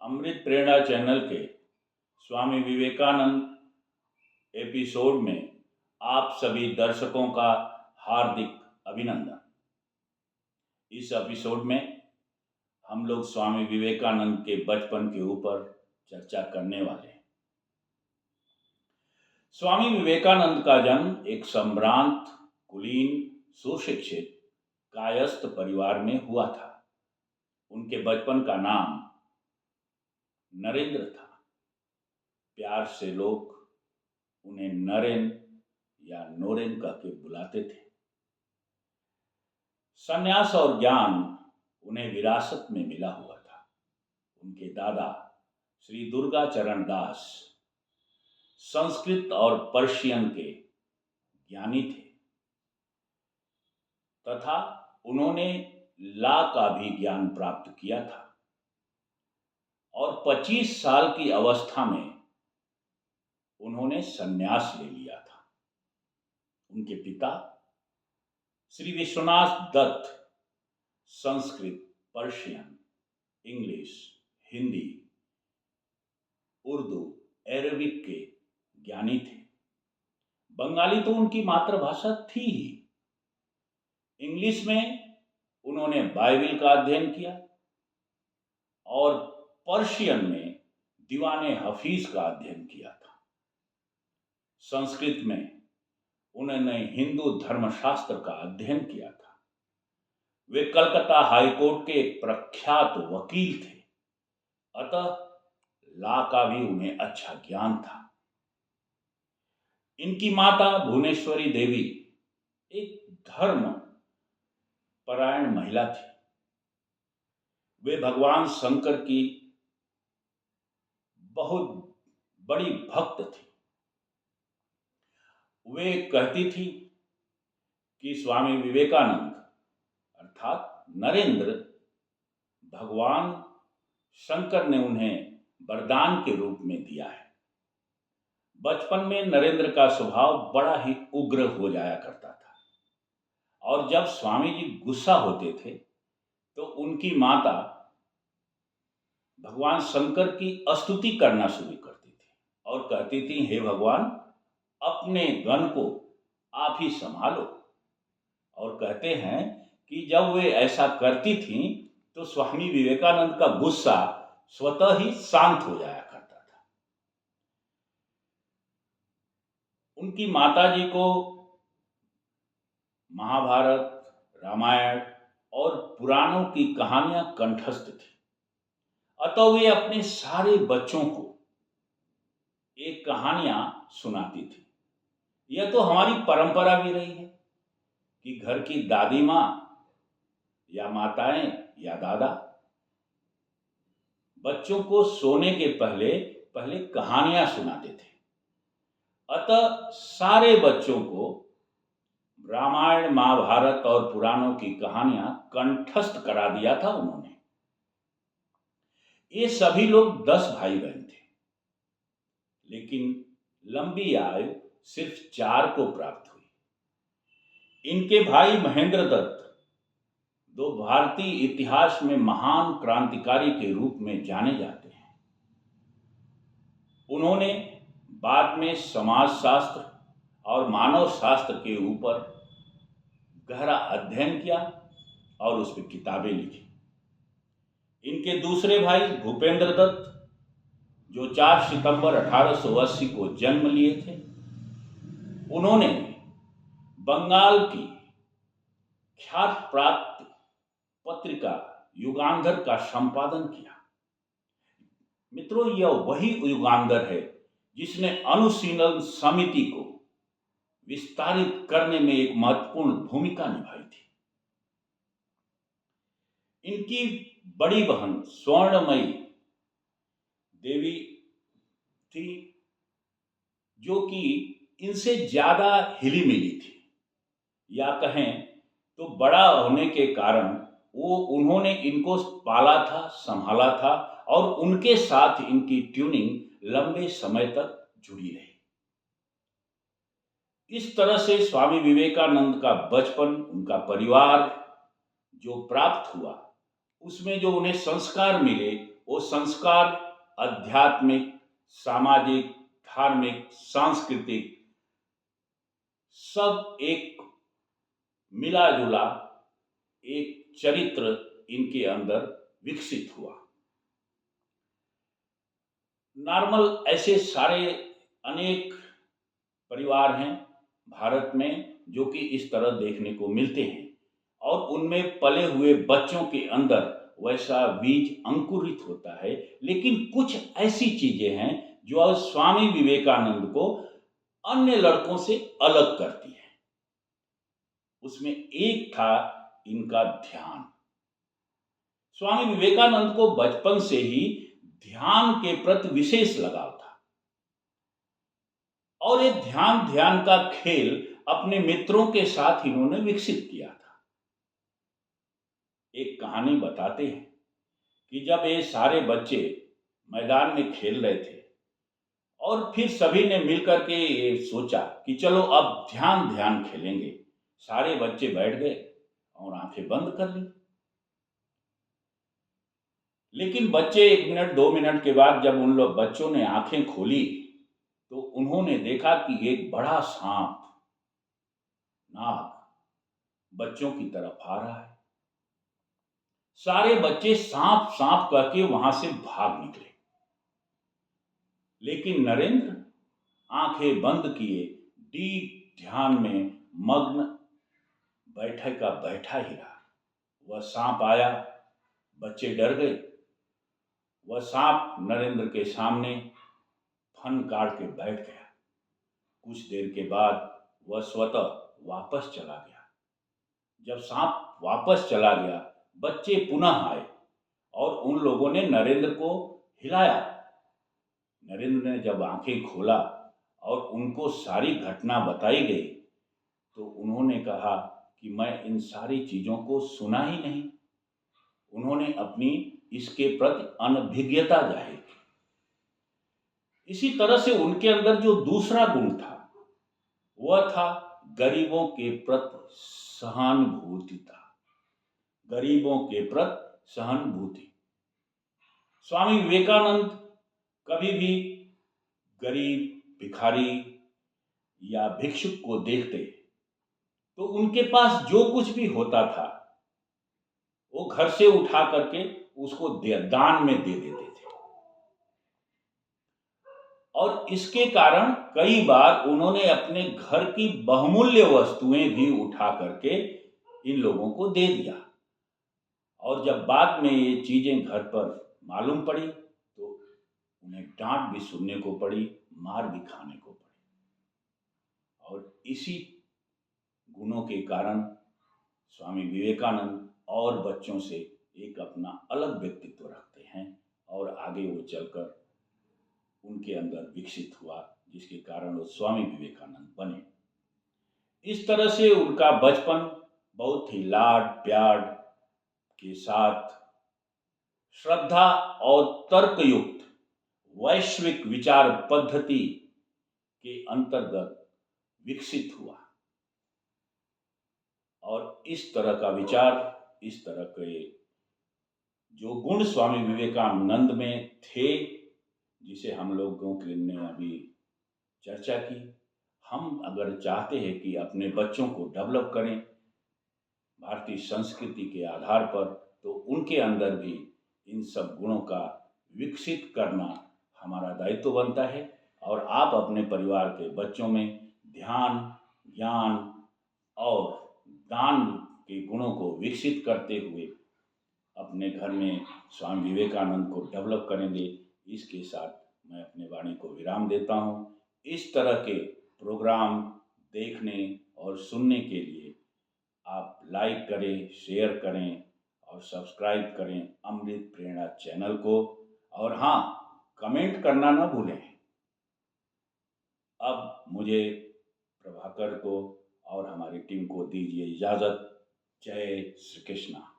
अमृत प्रेरणा channel के Swami Vivekananda episode में आप सभी दर्शकों का हार्दिक अभिनंदन। इस एपिसोड में हम लोग स्वामी विवेकानंद के बचपन के ऊपर चर्चा करने वाले हैं। स्वामी विवेकानंद का जन्म एक संभ्रांत, कुलीन, सुशिक्षित, कायस्थ परिवार में हुआ था। उनके बचपन का नाम नरेंद्र था। प्यार से लोग उन्हें नरेन या नोरेन कह के बुलाते थे। संन्यास और ज्ञान उन्हें विरासत में मिला हुआ था। उनके दादा श्री दुर्गाचरण दास संस्कृत और पर्शियन के ज्ञानी थे तथा उन्होंने ला का भी ज्ञान प्राप्त किया था और 25 साल की अवस्था में उन्होंने संन्यास ले लिया था। उनके पिता Shri Vishwanath Dutt Sanskrit, Persian, English, Hindi, Urdu, Arabic के ज्ञानी थे। बंगाली तो उनकी मातृभाषा थी ही। इंग्लिश में उन्होंने बाइबिल का अध्ययन किया और पर्शियन में दीवाने हफीज का अध्ययन किया था। संस्कृत में उन्होंने हिंदू धर्मशास्त्र का अध्ययन किया था। वे कलकत्ता हाईकोर्ट के एक प्रख्यात वकील थे, अतः ला का भी उन्हें अच्छा ज्ञान था। इनकी माता भुवनेश्वरी देवी एक धर्म परायण महिला थी। वे भगवान शंकर की बहुत बड़ी भक्त थी। वे कहती थी कि स्वामी विवेकानंद अर्थात नरेंद्र भगवान शंकर ने उन्हें वरदान के रूप में दिया है। बचपन में नरेंद्र का स्वभाव बड़ा ही उग्र हो जाया करता था और जब स्वामी जी गुस्सा होते थे तो उनकी माता भगवान शंकर की स्तुति करना शुरू करती थी और कहती थी, हे भगवान, अपने गण को आप ही संभालो। और कहते हैं कि जब वे ऐसा करती थीं तो स्वामी विवेकानंद का गुस्सा स्वतः ही शांत हो जाया करता था। उनकी माताजी को महाभारत, रामायण और पुराणों की कहानियां कंठस्थ थी, अतः वे अपने सारे बच्चों को एक कहानियां सुनाती थी। यह तो हमारी परंपरा भी रही है कि घर की दादी माँ या माताएं या दादा बच्चों को सोने के पहले पहले कहानियां सुनाते थे। अतः सारे बच्चों को रामायण, महाभारत और पुराणों की कहानियां कंठस्थ करा दिया था उन्होंने। ये सभी लोग 10 भाई बहन थे, लेकिन लंबी आयु सिर्फ 4 को प्राप्त हुई। इनके भाई महेंद्र दत्त दो भारतीय इतिहास में महान क्रांतिकारी के रूप में जाने जाते हैं। उन्होंने बाद में समाजशास्त्र और मानव शास्त्र के ऊपर गहरा अध्ययन किया और उस पर किताबें लिखी। इनके दूसरे भाई भूपेंद्र दत्त, जो 4 सितंबर 1880 को जन्म लिए थे, उन्होंने बंगाल की ख्यात प्राप्त पत्रिका युगांधर का संपादन किया। मित्रों, यह वही युगांधर है जिसने अनुशीलन समिति को विस्तारित करने में एक महत्वपूर्ण भूमिका निभाई थी। इनकी बड़ी बहन स्वर्णमयी देवी थी, जो कि इनसे ज्यादा हिली मिली थी, या कहें तो बड़ा होने के कारण उन्होंने इनको पाला था, संभाला था और उनके साथ इनकी ट्यूनिंग लंबे समय तक जुड़ी रही। इस तरह से स्वामी विवेकानंद का बचपन, उनका परिवार जो प्राप्त हुआ, उसमें जो उन्हें संस्कार मिले वो संस्कार आध्यात्मिक, सामाजिक, धार्मिक, सांस्कृतिक सब एक मिला जुला एक चरित्र इनके अंदर विकसित हुआ। नॉर्मल ऐसे सारे अनेक परिवार हैं भारत में जो कि इस तरह देखने को मिलते हैं और उनमें पले हुए बच्चों के अंदर वैसा बीज अंकुरित होता है। लेकिन कुछ ऐसी चीजें हैं जो स्वामी विवेकानंद को अन्य लड़कों से अलग करती है। उसमें एक था इनका ध्यान। स्वामी विवेकानंद को बचपन से ही ध्यान के प्रति विशेष लगाव था और ये ध्यान का खेल अपने मित्रों के साथ इन्होंने विकसित किया था। एक कहानी बताते हैं कि जब ये सारे बच्चे मैदान में खेल रहे थे और फिर सभी ने मिलकर के ये सोचा कि चलो अब ध्यान खेलेंगे। सारे बच्चे बैठ गए और आंखें बंद कर ली। लेकिन बच्चे 1 मिनट 2 मिनट के बाद जब उन लोग बच्चों ने आंखें खोली तो उन्होंने देखा कि एक बड़ा सांप नाग बच्चों की तरफ आ रहा है। सारे बच्चे सांप सांप करके वहां से भाग निकले। लेकिन नरेंद्र आंखें बंद किए डीप ध्यान में मग्न बैठे का बैठा ही रहा। वह सांप आया, बच्चे डर गए। वह सांप नरेंद्र के सामने फन काट के बैठ गया। कुछ देर के बाद वह स्वतः वापस चला गया। जब सांप वापस चला गया, बच्चे पुनः आए और उन लोगों ने नरेंद्र को हिलाया। नरेंद्र ने जब आंखें खोला और उनको सारी घटना बताई गई तो उन्होंने कहा कि मैं इन सारी चीजों को सुना ही नहीं। उन्होंने अपनी इसके प्रति अनभिज्ञता जाहिर की। इसी तरह से उनके अंदर जो दूसरा गुण था वह था गरीबों के प्रति सहानुभूति था। गरीबों के प्रति सहानुभूति। स्वामी विवेकानंद कभी भी गरीब, भिखारी या भिक्षुक को देखते तो उनके पास जो कुछ भी होता था वो घर से उठा करके उसको दान में दे देते थे। और इसके कारण कई बार उन्होंने अपने घर की बहुमूल्य वस्तुएं भी उठा करके इन लोगों को दे दिया। और जब बाद में ये चीजें घर पर मालूम पड़ी तो उन्हें डांट भी सुनने को पड़ी, मार भी खाने को पड़ी। और इसी गुणों के कारण स्वामी विवेकानंद और बच्चों से एक अपना अलग व्यक्तित्व रखते हैं और आगे वो चलकर उनके अंदर विकसित हुआ, जिसके कारण वो स्वामी विवेकानंद बने। इस तरह से उनका बचपन बहुत ही लाड प्यार के साथ श्रद्धा और तर्कयुक्त वैश्विक विचार पद्धति के अंतर्गत विकसित हुआ। और इस तरह का विचार, इस तरह के जो गुण स्वामी विवेकानंद में थे, जिसे हम लोगों के ने अभी चर्चा की, हम अगर चाहते हैं कि अपने बच्चों को डेवलप करें भारतीय संस्कृति के आधार पर, तो उनके अंदर भी इन सब गुणों का विकसित करना हमारा दायित्व बनता है। और आप अपने परिवार के बच्चों में ध्यान, ज्ञान और दान के गुणों को विकसित करते हुए अपने घर में स्वामी विवेकानंद को डेवलप करेंगे। इसके साथ मैं अपने वाणी को विराम देता हूँ। इस तरह के प्रोग्राम देखने और सुनने के लिए आप लाइक करें, शेयर करें और सब्सक्राइब करें अमृत प्रेरणा चैनल को। और हाँ, कमेंट करना ना भूलें। अब मुझे, प्रभाकर को और हमारी टीम को दीजिए इजाज़त। जय श्री कृष्णा।